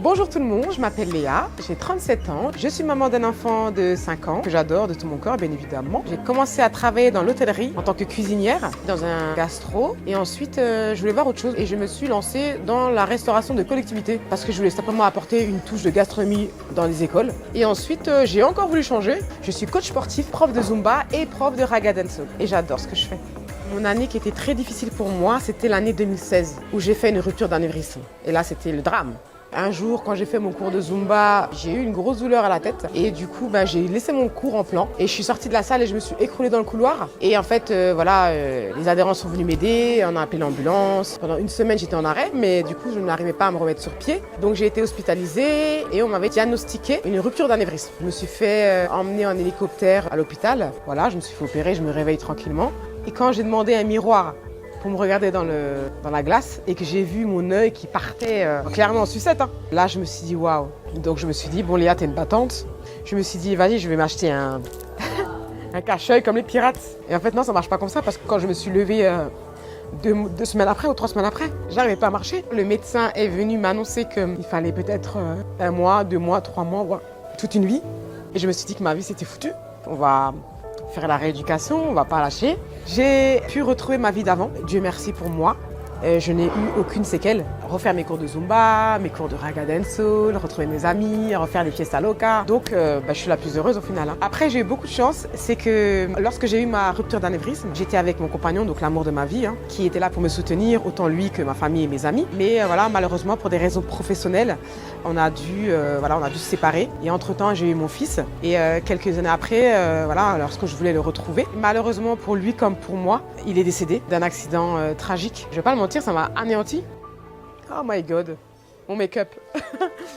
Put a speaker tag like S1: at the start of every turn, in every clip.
S1: Bonjour tout le monde, je m'appelle Léa, j'ai 37 ans, je suis maman d'un enfant de 5 ans que j'adore de tout mon cœur bien évidemment. J'ai commencé à travailler dans l'hôtellerie en tant que cuisinière dans un gastro et ensuite je voulais voir autre chose et je me suis lancée dans la restauration de collectivités parce que je voulais simplement apporter une touche de gastronomie dans les écoles. Et ensuite j'ai encore voulu changer, je suis coach sportif, prof de Zumba et prof de Raga Danso et j'adore ce que je fais. Mon année qui était très difficile pour moi, c'était l'année 2016 où j'ai fait une rupture d'anévrisme et là c'était le drame. Un jour, quand j'ai fait mon cours de Zumba, j'ai eu une grosse douleur à la tête et du coup, j'ai laissé mon cours en plan et je suis sortie de la salle et je me suis écroulée dans le couloir. Et en fait, les adhérents sont venus m'aider, on a appelé l'ambulance. Pendant une semaine, j'étais en arrêt, mais du coup, je n'arrivais pas à me remettre sur pied. Donc, j'ai été hospitalisée et on m'avait diagnostiqué une rupture d'anévrisme. Je me suis fait emmener en hélicoptère à l'hôpital. Voilà, je me suis fait opérer, je me réveille tranquillement. Et quand j'ai demandé un miroir pour me regarder dans la glace et que j'ai vu mon œil qui partait clairement en sucette. Là, je me suis dit waouh. Donc, je me suis dit, bon, Léa, t'es une battante. Je me suis dit, vas-y, je vais m'acheter un cache-œil comme les pirates. Et en fait, non, ça marche pas comme ça parce que quand je me suis levée deux semaines après ou 3 semaines après, j'arrivais pas à marcher. Le médecin est venu m'annoncer qu'il fallait peut-être 1 mois, 2 mois, 3 mois, ouais, toute une vie. Et je me suis dit que ma vie, c'était foutu. On va faire la rééducation, on va pas lâcher. J'ai pu retrouver ma vie d'avant, Dieu merci pour moi. Je n'ai eu aucune séquelle. Refaire mes cours de Zumba, mes cours de Raga Danso, retrouver mes amis, refaire des fiestas locales. Donc, je suis la plus heureuse au final. Après, j'ai eu beaucoup de chance. C'est que lorsque j'ai eu ma rupture d'anévrisme, j'étais avec mon compagnon, donc l'amour de ma vie, qui était là pour me soutenir, autant lui que ma famille et mes amis. Mais malheureusement, pour des raisons professionnelles, on a dû se séparer. Et entre-temps, j'ai eu mon fils. Et quelques années après, lorsque je voulais le retrouver, malheureusement pour lui comme pour moi, il est décédé d'un accident tragique. Je vais pas le mentir, ça m'a anéanti. Oh my god, mon make-up.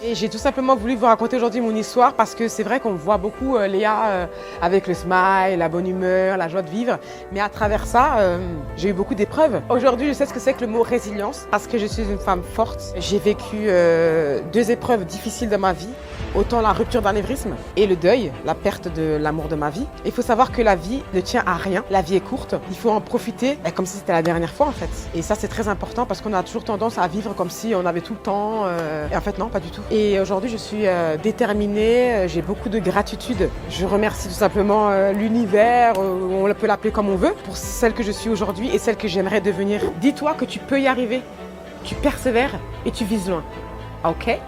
S1: Et j'ai tout simplement voulu vous raconter aujourd'hui mon histoire parce que c'est vrai qu'on voit beaucoup Léa avec le smile, la bonne humeur, la joie de vivre. Mais à travers ça, j'ai eu beaucoup d'épreuves. Aujourd'hui, je sais ce que c'est que le mot résilience parce que je suis une femme forte. J'ai vécu 2 épreuves difficiles dans ma vie. Autant la rupture d'anévrisme et le deuil, la perte de l'amour de ma vie. Il faut savoir que la vie ne tient à rien. La vie est courte. Il faut en profiter comme si c'était la dernière fois en fait. Et ça, c'est très important parce qu'on a toujours tendance à vivre comme si on avait tout le temps. Et en fait, non, pas du tout. Et aujourd'hui, je suis déterminée. J'ai beaucoup de gratitude. Je remercie tout simplement l'univers, on peut l'appeler comme on veut, pour celle que je suis aujourd'hui et celle que j'aimerais devenir. Dis-toi que tu peux y arriver. Tu persévères et tu vises loin. OK ?